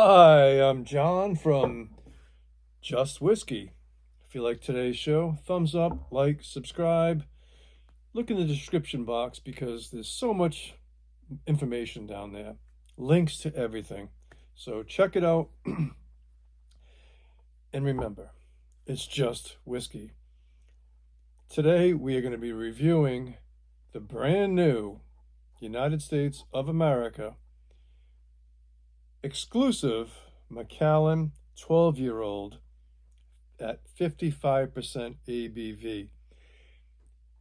Hi, I'm John from Just Whiskey. If you like today's show, thumbs up, like, subscribe. Look in the description box because there's so much information down there, links to everything. So check it out. And remember, it's just whiskey. Today we are going to be reviewing the brand new United States of America exclusive Macallan 12-year-old at 55% ABV.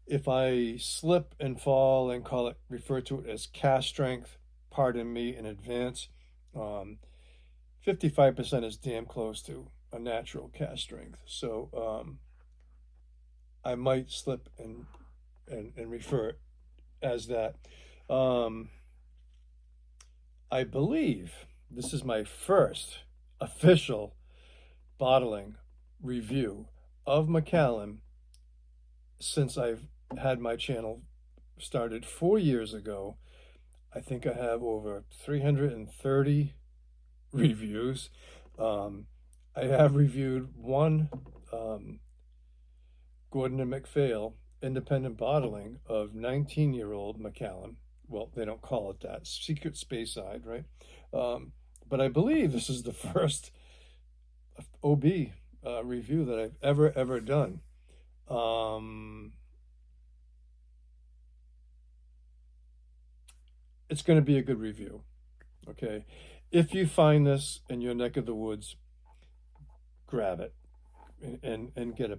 If I slip and fall and refer to it as cask strength, pardon me in advance. 55% is damn close to a natural cask strength. So I might slip and refer it as that. I believe this is my first official bottling review of Macallan since I've had my channel started 4 years ago. I think I have over 330 reviews. I have reviewed one Gordon and MacPhail independent bottling of 19-year-old Macallan. Well, they don't call it that. Secret Speyside, right? But I believe this is the first OB review that I've ever done. It's going to be a good review. Okay. If you find this in your neck of the woods, grab it and get a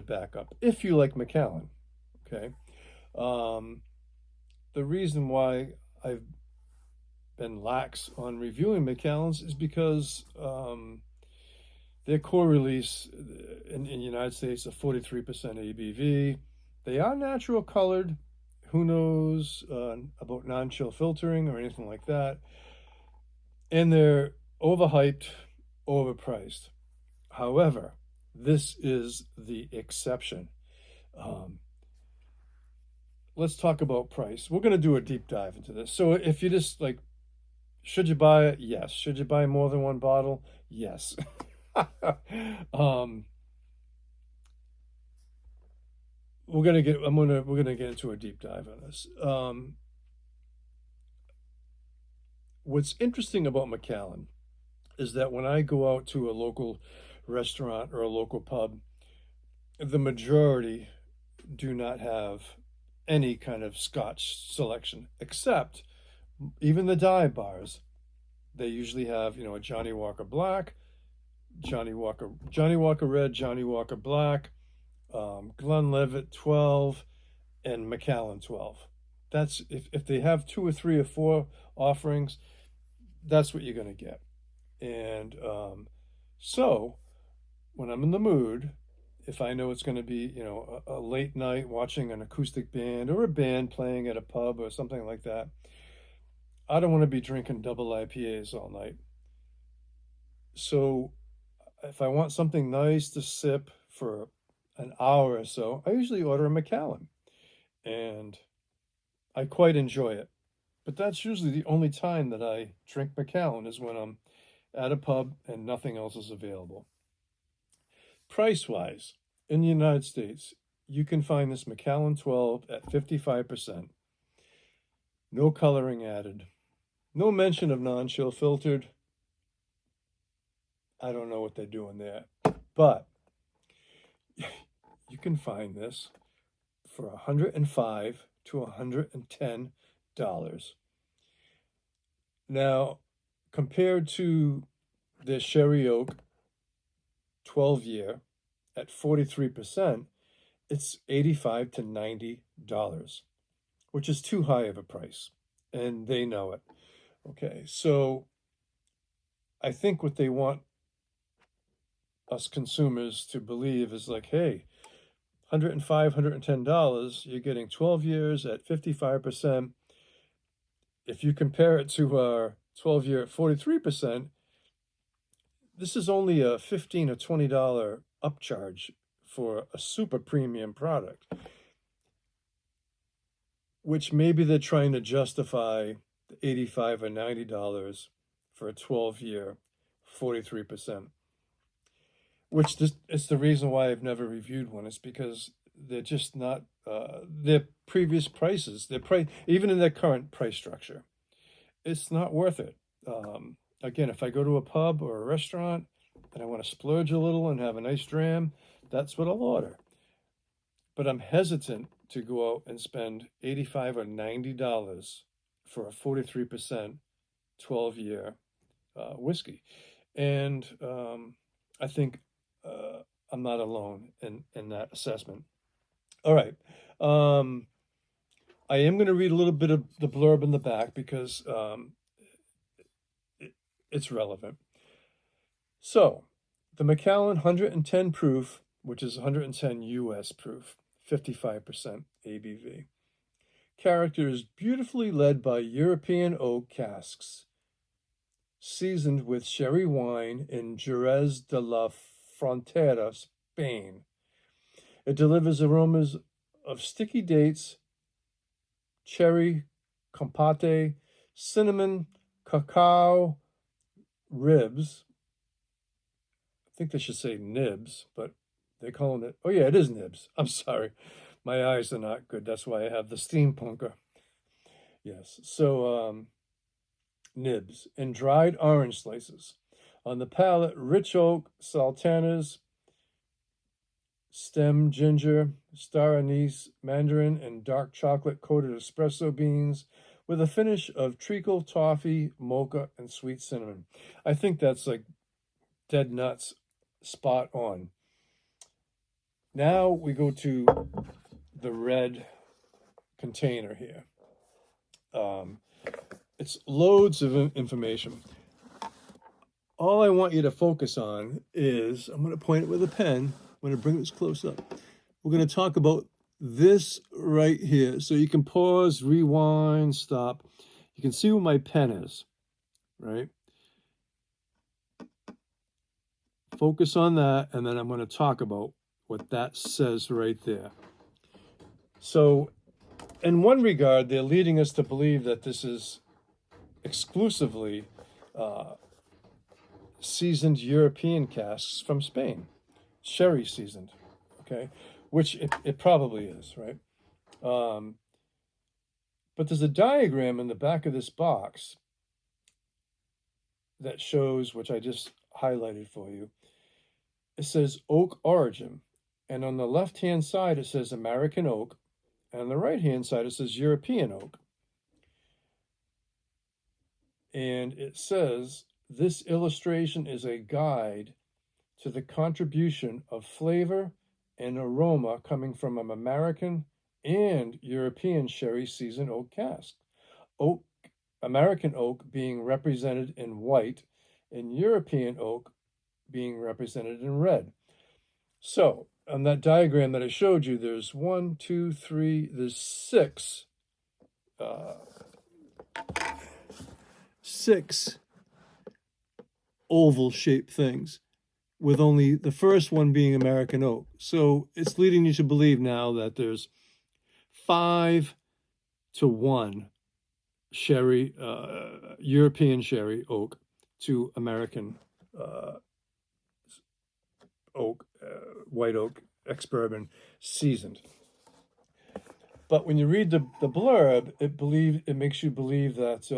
backup. If you like Macallan, okay. The reason why I've been lax on reviewing Macallans is because their core release in the United States of 43% ABV. They are natural colored. Who knows about non-chill filtering or anything like that. And they're overhyped, overpriced. However, this is the exception. Let's talk about price. We're going to do a deep dive into this. So if you just like, should you buy it? Yes. Should you buy more than one bottle? Yes. We're gonna get into a deep dive on this. What's interesting about Macallan is that when I go out to a local restaurant or a local pub, the majority do not have any kind of Scotch selection, except even the dive bars. They usually have, a Johnny Walker Black, Johnny Walker Red, Johnny Walker Black, Glenlivet 12, and Macallan 12. That's if they have 2 or 3 or 4 offerings, that's what you're going to get. And so when I'm in the mood, if I know it's going to be, a late night watching an acoustic band or a band playing at a pub or something like that, I don't want to be drinking double IPAs all night. So if I want something nice to sip for an hour or so, I usually order a Macallan, and I quite enjoy it. But that's usually the only time that I drink Macallan is when I'm at a pub and nothing else is available. Price-wise, in the United States, you can find this Macallan 12 at 55%. No coloring added. No mention of non-chill filtered. I don't know what they're doing there. But you can find this for $105 to $110. Now, compared to the Sherry Oak 12-year at 43%, it's $85 to $90, which is too high of a price, and they know it. Okay, so I think what they want us consumers to believe is like, hey, $105, $110, you're getting 12 years at 55%. If you compare it to our 12-year at 43%, this is only a $15 or $20 upcharge for a super premium product, which maybe they're trying to justify the $85 or $90 for a 12-year 43%. Which it's the reason why I've never reviewed one. It's because they're just not their previous prices. Their price, even in their current price structure, it's not worth it. Again, if I go to a pub or a restaurant and I want to splurge a little and have a nice dram, that's what I'll order. But I'm hesitant to go out and spend $85 or $90 for a 43% 12-year whiskey. And I think I'm not alone in that assessment. All right. I am going to read a little bit of the blurb in the back because it's relevant. So, the Macallan 110 proof, which is 110 US proof, 55% ABV. Character is beautifully led by European oak casks, seasoned with sherry wine in Jerez de la Frontera, Spain. It delivers aromas of sticky dates, cherry, compote, cinnamon, cacao, ribs. I think they should say nibs, but they're calling it, oh yeah, it is nibs. I'm sorry. My eyes are not good. That's why I have the steampunker. Yes. So, nibs and dried orange slices. On the palate, rich oak, sultanas, stem ginger, star anise, mandarin, and dark chocolate coated espresso beans with a finish of treacle, toffee, mocha, and sweet cinnamon. I think that's like dead nuts, spot on. Now we go to the red container here. It's loads of information. All I want you to focus on is, I'm going to point it with a pen. I'm going to bring this close up. We're going to talk about this right here. So you can pause, rewind, stop. You can see where my pen is, right? Focus on that, and then I'm going to talk about what that says right there. So in one regard, they're leading us to believe that this is exclusively seasoned European casks from Spain, sherry seasoned, okay, which it probably is, right? But there's a diagram in the back of this box that shows, which I just highlighted for you. It says oak origin, and on the left-hand side it says American oak, and on the right-hand side it says European oak. And it says, this illustration is a guide to the contribution of flavor and aroma coming from an American and European sherry seasoned oak cask. Oak, American oak being represented in white and European oak being represented in red. So on that diagram that I showed you, there's six oval shaped things, with only the first one being American oak. So it's leading you to believe now that there's 5-1 sherry, European sherry oak to American oak, white oak, ex-bourbon seasoned. But when you read the blurb, it makes you believe that,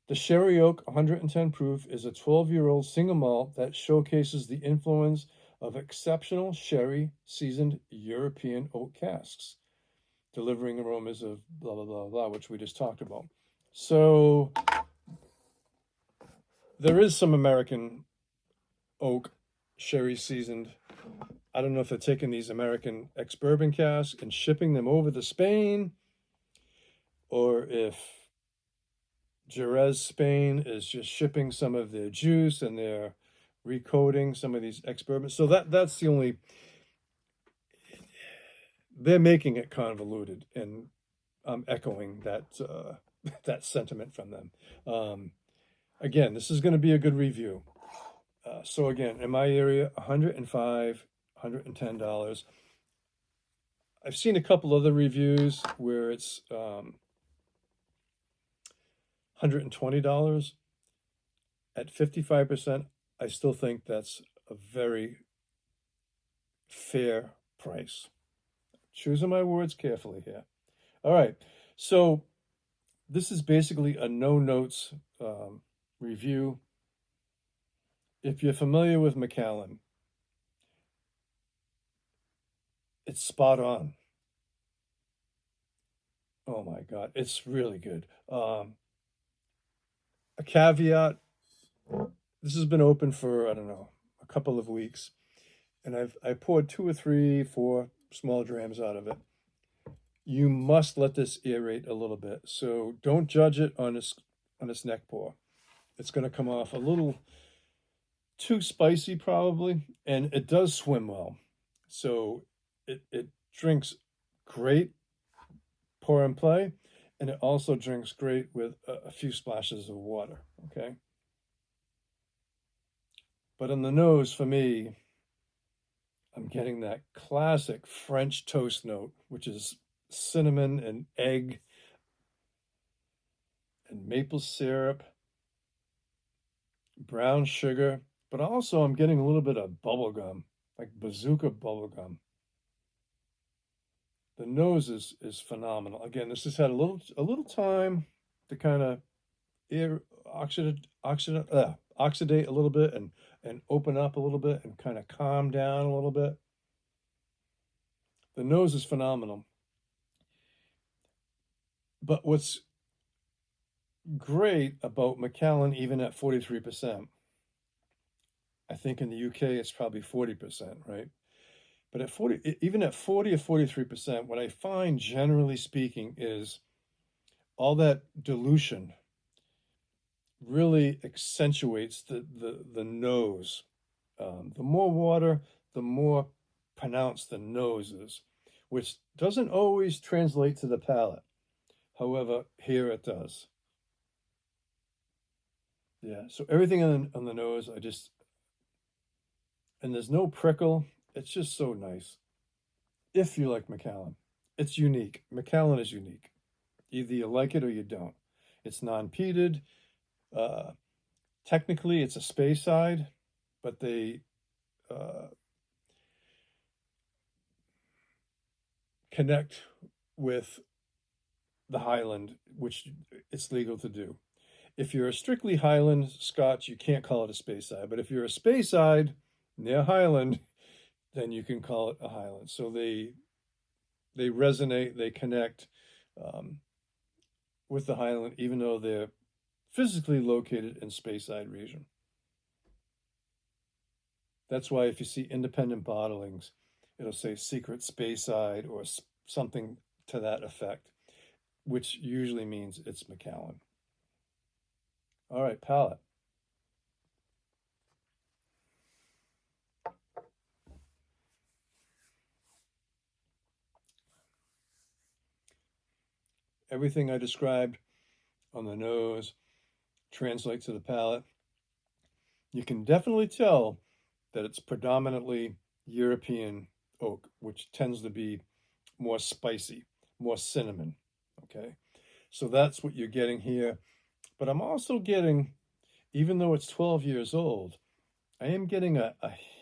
the sherry oak 110 proof is a 12-year-old single malt that showcases the influence of exceptional sherry seasoned European oak casks, delivering aromas of blah, blah, blah, blah, which we just talked about. So there is some American oak sherry seasoned. I don't know if they're taking these American ex-bourbon casks and shipping them over to Spain, or if Jerez, Spain is just shipping some of their juice and they're recoding some of these ex-bourbons. So that's the only, they're making it convoluted, and I'm echoing that that sentiment from them. Again, this is going to be a good review. So again, in my area, $105, $110. I've seen a couple other reviews where it's $120. At 55%, I still think that's a very fair price. Choosing my words carefully here. All right, so this is basically a no notes review. If you're familiar with Macallan, it's spot on. Oh my God, it's really good. A caveat, this has been open for, I don't know, a couple of weeks, and I poured 2 or 3, 4 small drams out of it. You must let this aerate a little bit, so don't judge it on its neck pour. It's going to come off a little too spicy probably, and it does swim well. So it drinks great pour and play, and it also drinks great with a few splashes of water, okay? But on the nose, for me, I'm getting that classic French toast note, which is cinnamon and egg and maple syrup, brown sugar, but also I'm getting a little bit of bubble gum, like bazooka bubble gum. The nose is phenomenal. Again, this has had a little time to kind of oxidate a little bit and open up a little bit and kind of calm down a little bit. The nose is phenomenal. But what's great about Macallan, even at 43%, I think in the UK it's probably 40%, right? But at 40, even at 40 or 43%, what I find generally speaking is all that dilution really accentuates the nose. The more water, the more pronounced the nose is, which doesn't always translate to the palate. However, here it does. Yeah, so everything on the nose, and there's no prickle. It's just so nice. If you like Macallan, it's unique. Macallan is unique. Either you like it or you don't. It's non-peated. Uh, Technically, it's a Speyside, but they connect with the Highland, which it's legal to do. If you're a strictly Highland Scotch, you can't call it a Speyside. But if you're a Speyside near Highland, then you can call it a Highland. So they resonate, they connect with the Highland, even though they're physically located in Speyside region. That's why if you see independent bottlings, it'll say Secret Speyside or something to that effect, which usually means it's Macallan. All right, palate. Everything I described on the nose translates to the palate. You can definitely tell that it's predominantly European oak, which tends to be more spicy, more cinnamon, okay? So that's what you're getting here. But I'm also getting, even though it's 12 years old, I am getting a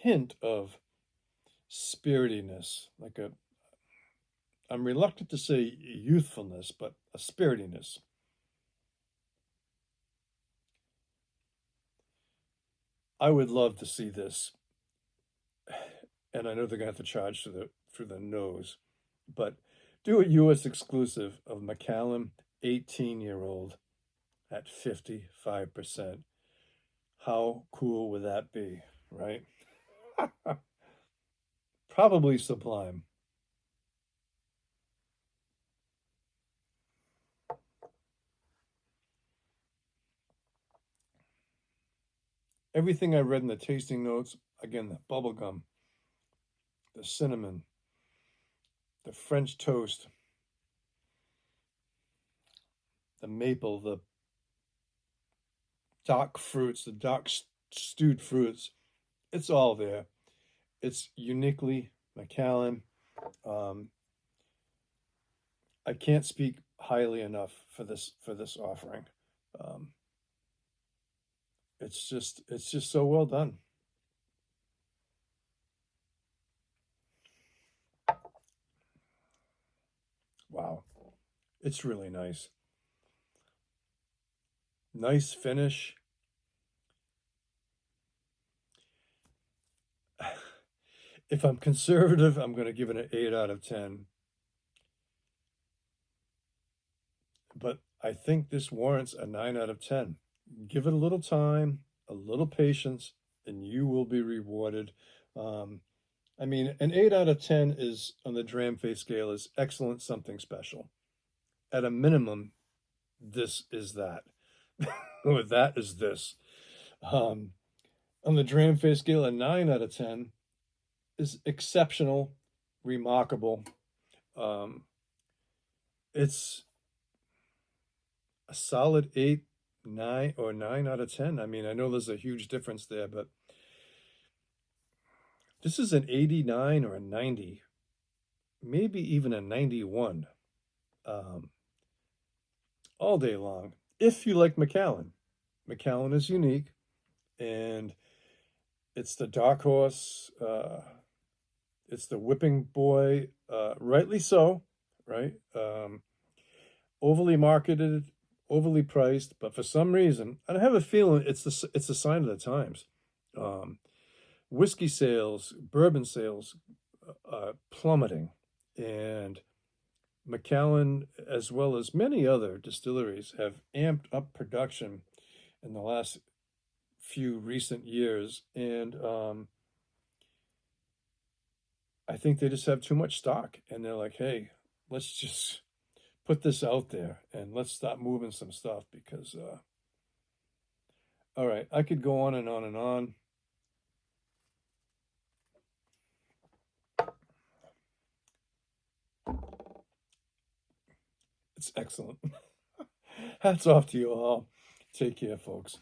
hint of spiritiness, I'm reluctant to say youthfulness, but a spiritiness. I would love to see this, and I know they're gonna have to charge through the nose, but do a US exclusive of Macallan 18-year-old at 55%. How cool would that be, right? Probably sublime. Everything I read in the tasting notes, again, the bubblegum, the cinnamon, the French toast, the maple, the dark fruits, the dark stewed fruits, it's all there. It's uniquely Macallan. Um, I can't speak highly enough for this offering. Um, it's just so well done. Wow. It's really nice. Nice finish. If I'm conservative, I'm going to give it an 8 out of 10. But I think this warrants a 9 out of 10. Give it a little time, a little patience, and you will be rewarded. Um, I mean, an 8 out of 10 is on the Dramfay scale is excellent, something special. At a minimum, this is that. Or that is this. Um, on the Dramfay scale, a 9 out of 10 is exceptional, remarkable. Um, it's a solid 8, 9, or 9 out of 10. I mean, I know there's a huge difference there, but this is an 89 or a 90, maybe even a 91, um, all day long. If you like Macallan, Macallan is unique, and it's the dark horse. It's the whipping boy, rightly so, right? Overly marketed, overly priced, but for some reason, and I have a feeling it's a sign of the times. Um, Whiskey sales, bourbon sales, plummeting, and Macallan, as well as many other distilleries, have amped up production in the last few recent years, and I think they just have too much stock, and they're like, "Hey, let's just put this out there and let's stop moving some stuff because, all right, I could go on and on and on." It's excellent. Hats off to you all. Take care, folks.